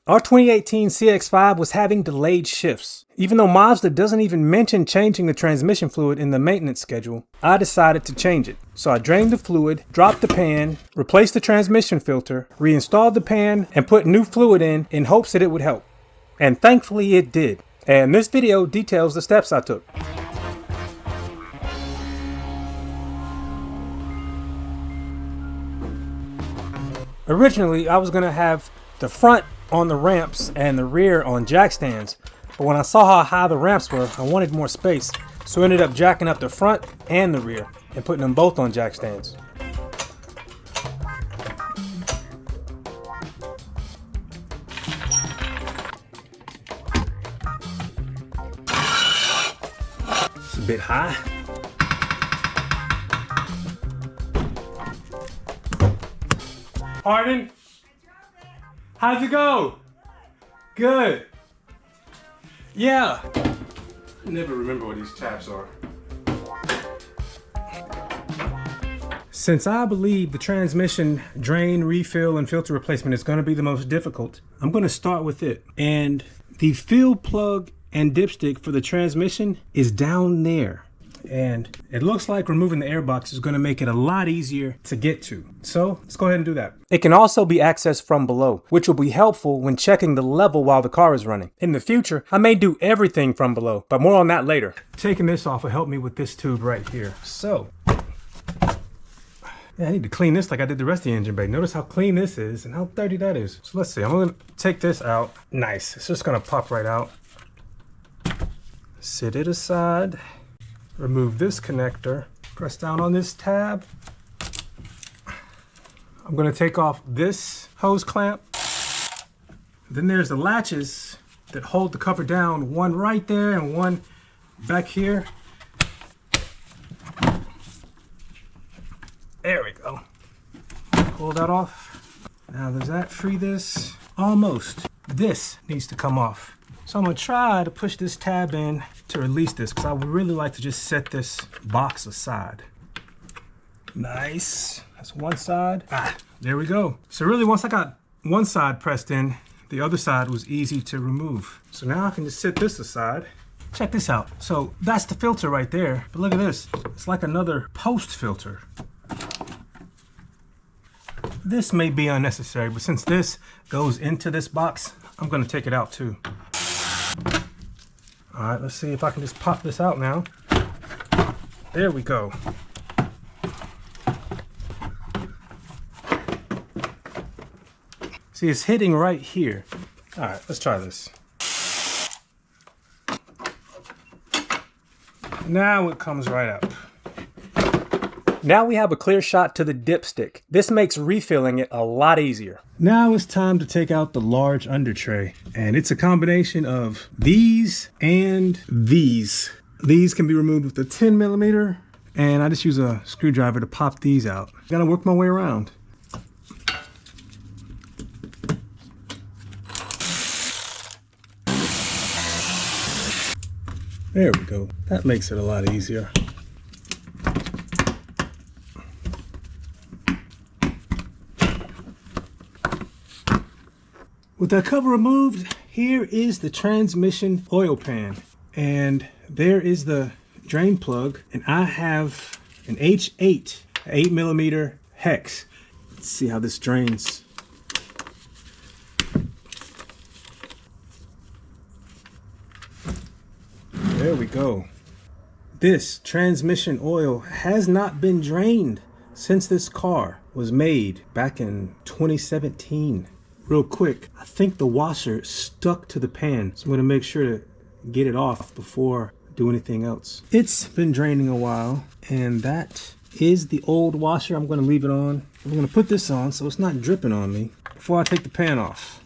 Our 2018 CX-5 was having delayed shifts. Even though Mazda doesn't even mention changing the transmission fluid in the maintenance schedule, I decided to change it. So I drained the fluid, dropped the pan, replaced the transmission filter, reinstalled the pan, and put new fluid in hopes that it would help. And thankfully it did. And this video details the steps I took. Originally, I was going to have the front on the ramps and the rear on jack stands, but when I saw how high the ramps were, I wanted more space, so I ended up jacking up the front and the rear and putting them both on jack stands. It's a bit high. Pardon? How'd it go? Good. Yeah. I never remember what these tabs are. Since I believe the transmission drain, refill, and filter replacement is going to be the most difficult, I'm going to start with it. And the fill plug and dipstick for the transmission is down there. And it looks like removing the air box is going to make it a lot easier to get to. So let's go ahead and do that. It can also be accessed from below, which will be helpful when checking the level while the car is running. In the future, I may do everything from below, but more on that later. Taking this off will help me with this tube right here. So, yeah, I need to clean this like I did the rest of the engine bay. Notice how clean this is and how dirty that is. So let's see, I'm going to take this out. Nice, it's just going to pop right out. Sit it aside. Remove this connector, press down on this tab. I'm going to take off this hose clamp. Then there's the latches that hold the cover down, one right there and one back here. There we go. Pull that off. Now does that free this? Almost. This needs to come off. So I'm going to try to push this tab in to release this because I would really like to just set this box aside. Nice. That's one side. There we go. So really once I got one side pressed in, the other side was easy to remove. So now I can just set this aside. Check this out. So that's the filter right there. But look at this. It's like another post filter. This may be unnecessary, but since this goes into this box, I'm going to take it out too. All right, let's see if I can just pop this out now. There we go. See, it's hitting right here. All right, let's try this. Now it comes right up. Now we have a clear shot to the dipstick. This makes refilling it a lot easier. Now it's time to take out the large under tray. And it's a combination of these and these. These can be removed with a 10mm, and I just use a screwdriver to pop these out. Gotta work my way around. There we go. That makes it a lot easier. With that cover removed, here is the transmission oil pan. And there is the drain plug. And I have an H8, 8mm hex. Let's see how this drains. There we go. This transmission oil has not been drained since this car was made back in 2017. Real quick, I think the washer stuck to the pan, so I'm going to make sure to get it off before I do anything else. It's been draining a while, and that is the old washer. I'm going to leave it on. I'm going to put this on so it's not dripping on me before I take the pan off.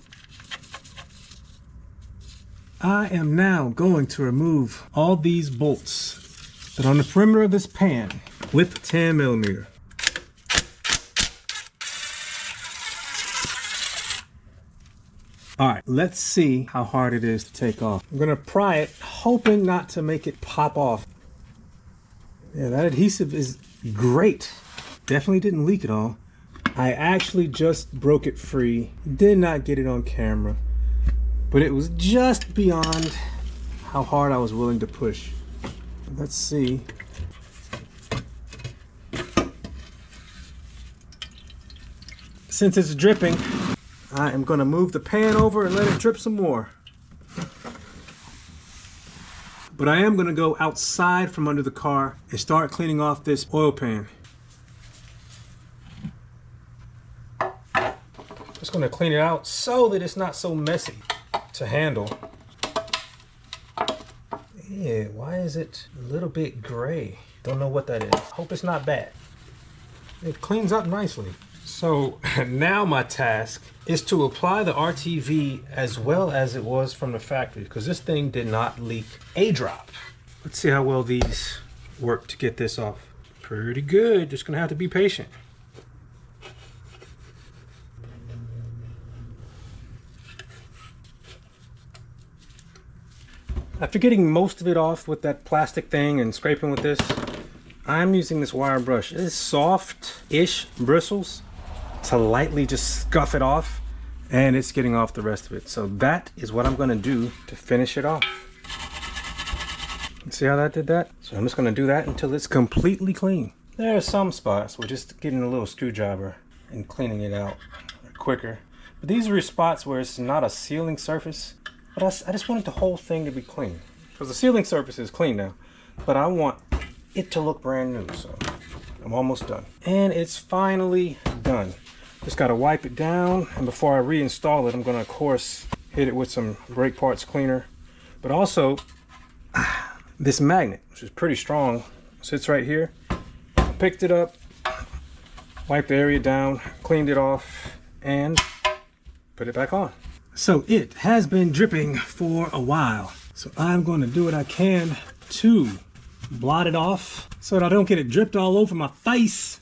I am now going to remove all these bolts that are on the perimeter of this pan with 10mm. All right, let's see how hard it is to take off. I'm gonna pry it, hoping not to make it pop off. Yeah, that adhesive is great. Definitely didn't leak at all. I actually just broke it free. Did not get it on camera. but it was just beyond how hard I was willing to push. Let's see. Since it's dripping, I am going to move the pan over and let it drip some more. But I am going to go outside from under the car and start cleaning off this oil pan. Just going to clean it out so that it's not so messy to handle. Yeah, why is it a little bit gray? Don't know what that is. Hope it's not bad. It cleans up nicely. So now my task is to apply the RTV as well as it was from the factory, because this thing did not leak a drop. Let's see how well these work to get this off. Pretty good, just gonna have to be patient. After getting most of it off with that plastic thing and scraping with this, I'm using this wire brush. It is soft-ish bristles to lightly just scuff it off, and it's getting off the rest of it. So that is what I'm gonna do to finish it off. See how that did that? So I'm just gonna do that until it's completely clean. There are some spots where just getting a little screwdriver and cleaning it out quicker. But these are spots where it's not a sealing surface, but I just wanted the whole thing to be clean. Because the sealing surface is clean now, but I want it to look brand new, so I'm almost done. And it's finally done. Just gotta wipe it down, and before I reinstall it, I'm gonna, of course, hit it with some brake parts cleaner. But also, this magnet, which is pretty strong, sits right here. Picked it up, wiped the area down, cleaned it off, and put it back on. So it has been dripping for a while. So I'm gonna do what I can to blot it off so that I don't get it dripped all over my face.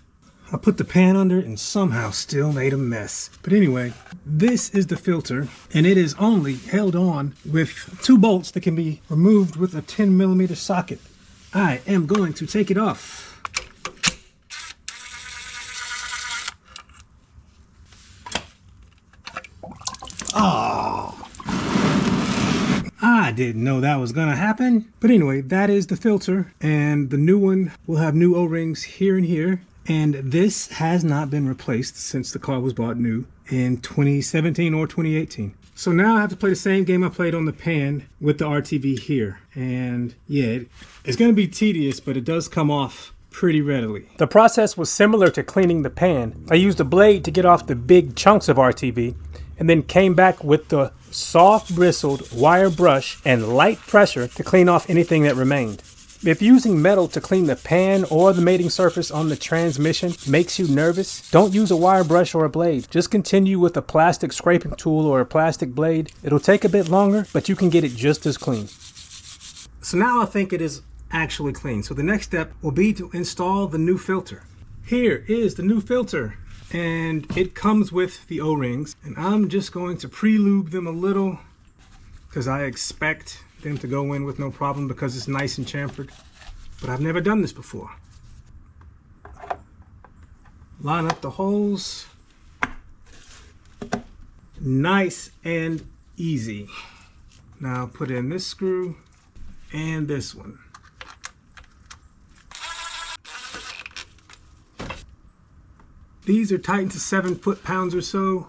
I put the pan under and somehow still made a mess. But anyway, this is the filter, and it is only held on with 2 bolts that can be removed with a 10mm socket. I am going to take it off. Oh, I didn't know that was gonna happen. But anyway, that is the filter, and the new one will have new O-rings here and here. And this has not been replaced since the car was bought new in 2017 or 2018. So now I have to play the same game I played on the pan with the RTV here. And yeah, it's gonna be tedious, but it does come off pretty readily. The process was similar to cleaning the pan. I used a blade to get off the big chunks of RTV, and then came back with the soft bristled wire brush and light pressure to clean off anything that remained. If using metal to clean the pan or the mating surface on the transmission makes you nervous, don't use a wire brush or a blade. Just continue with a plastic scraping tool or a plastic blade. It'll take a bit longer, but you can get it just as clean. So now I think it is actually clean. So the next step will be to install the new filter. Here is the new filter, and it comes with the O-rings, and I'm just going to pre-lube them a little because I expect them to go in with no problem because it's nice and chamfered. But I've never done this before. Line up the holes. Nice and easy. Now put in this screw and this one. These are tightened to 7 foot-pounds or so.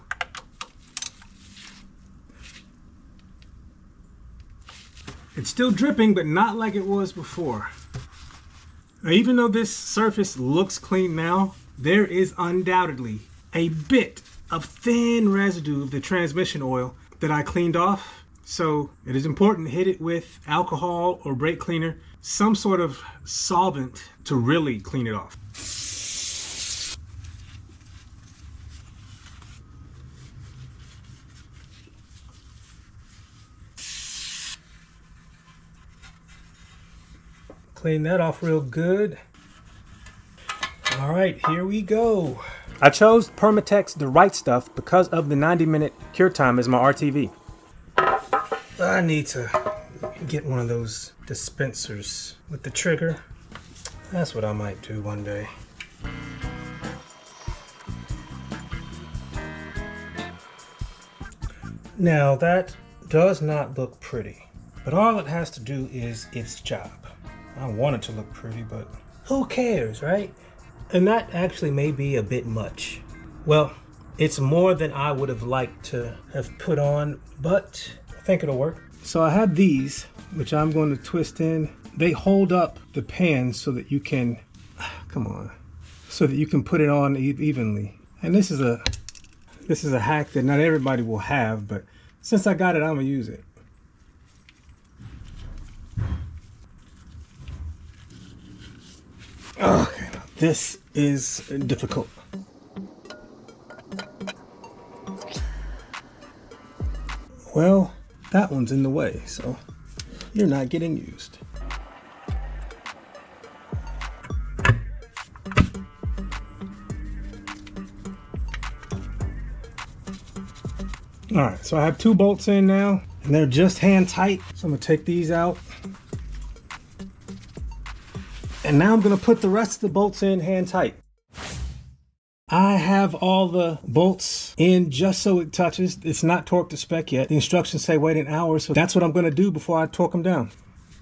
It's still dripping, but not like it was before. Now, even though this surface looks clean now, there is undoubtedly a bit of thin residue of the transmission oil that I cleaned off. So it is important to hit it with alcohol or brake cleaner, some sort of solvent to really clean it off. Clean that off real good. All right, here we go. I chose Permatex The Right Stuff because of the 90-minute cure time as my RTV. I need to get one of those dispensers with the trigger. That's what I might do one day. Now that does not look pretty, but all it has to do is its job. I want it to look pretty, but who cares, right? And that actually may be a bit much. Well, it's more than I would have liked to have put on, but I think it'll work. So I have these, which I'm going to twist in. They hold up the pan so that you can, so that you can put it on evenly. And this is a hack that not everybody will have, but since I got it, I'm gonna use it. Okay, this is difficult. Well, that one's in the way, so you're not getting used. All right, so I have 2 bolts in now, and they're just hand tight. So I'm gonna take these out. And now I'm gonna put the rest of the bolts in hand tight. I have all the bolts in just so it touches. It's not torqued to spec yet. The instructions say wait an hour, so that's what I'm gonna do before I torque them down.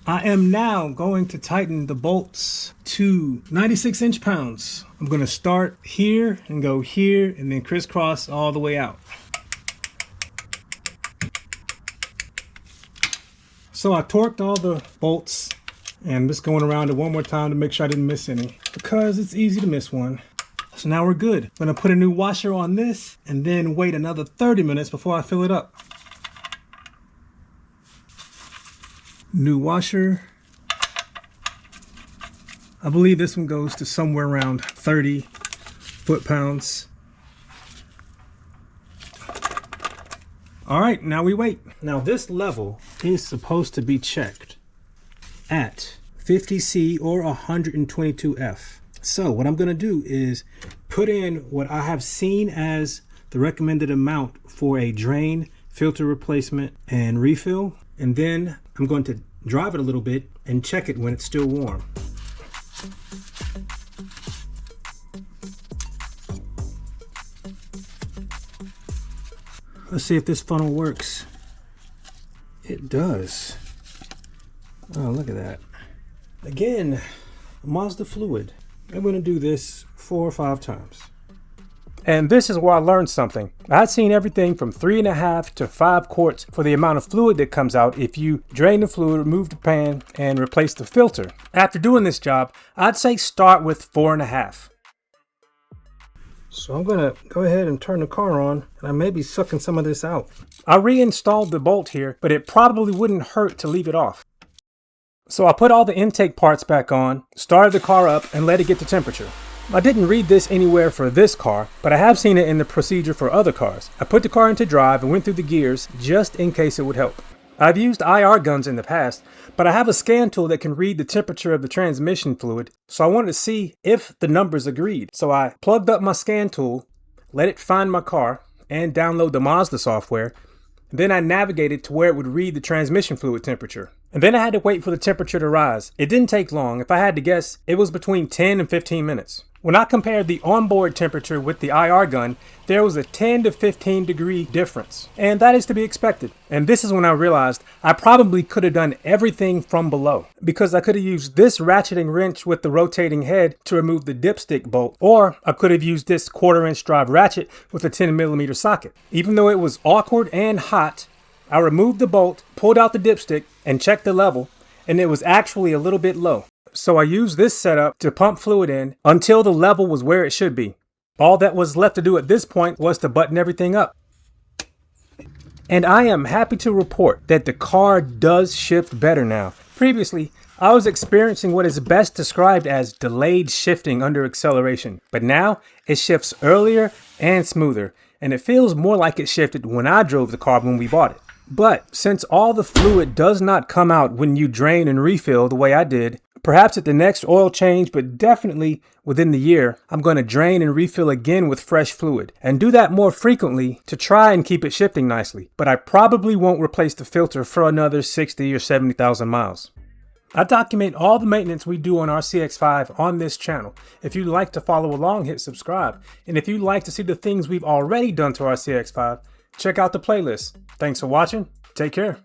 I am now going to tighten the bolts to 96 inch-pounds. I'm gonna start here and go here and then crisscross all the way out. So I torqued all the bolts, and I'm just going around it one more time to make sure I didn't miss any, because it's easy to miss one. So now we're good. I'm gonna put a new washer on this and then wait another 30 minutes before I fill it up. New washer. I believe this one goes to somewhere around 30 foot-pounds. All right, now we wait. Now this level is supposed to be checked at 50C or 122F. So what I'm gonna do is put in what I have seen as the recommended amount for a drain, filter replacement, and refill. And then I'm going to drive it a little bit and check it when it's still warm. Let's see if this funnel works. It does. Oh, look at that. Again, Mazda fluid. I'm going to do this 4 or 5 times. And this is where I learned something. I'd seen everything from 3.5 to 5 quarts for the amount of fluid that comes out if you drain the fluid, remove the pan, and replace the filter. After doing this job, I'd say start with 4.5. So I'm gonna go ahead and turn the car on, and I may be sucking some of this out. I reinstalled the bolt here, but it probably wouldn't hurt to leave it off. So I put all the intake parts back on, started the car up, and let it get to temperature. I didn't read this anywhere for this car, but I have seen it in the procedure for other cars. I put the car into drive and went through the gears just in case it would help. I've used IR guns in the past, but I have a scan tool that can read the temperature of the transmission fluid, so I wanted to see if the numbers agreed. So I plugged up my scan tool, let it find my car, and download the Mazda software. Then I navigated to where it would read the transmission fluid temperature. And then I had to wait for the temperature to rise. It didn't take long. If I had to guess, it was between 10 and 15 minutes. When I compared the onboard temperature with the IR gun, there was a 10 to 15 degree difference. And that is to be expected. And this is when I realized I probably could have done everything from below, because I could have used this ratcheting wrench with the rotating head to remove the dipstick bolt, or I could have used this 1/4" drive ratchet with a 10mm socket. Even though it was awkward and hot, I removed the bolt, pulled out the dipstick, and checked the level, and it was actually a little bit low. So I used this setup to pump fluid in until the level was where it should be. All that was left to do at this point was to button everything up. And I am happy to report that the car does shift better now. Previously, I was experiencing what is best described as delayed shifting under acceleration, but now it shifts earlier and smoother, and it feels more like it shifted when I drove the car when we bought it. But since all the fluid does not come out when you drain and refill the way I did, perhaps at the next oil change, but definitely within the year, I'm going to drain and refill again with fresh fluid and do that more frequently to try and keep it shifting nicely. But I probably won't replace the filter for another 60 or 70,000 miles. I document all the maintenance we do on our CX-5 on this channel. If you'd like to follow along, hit subscribe. And if you'd like to see the things we've already done to our CX-5, check out the playlist. Thanks for watching. Take care.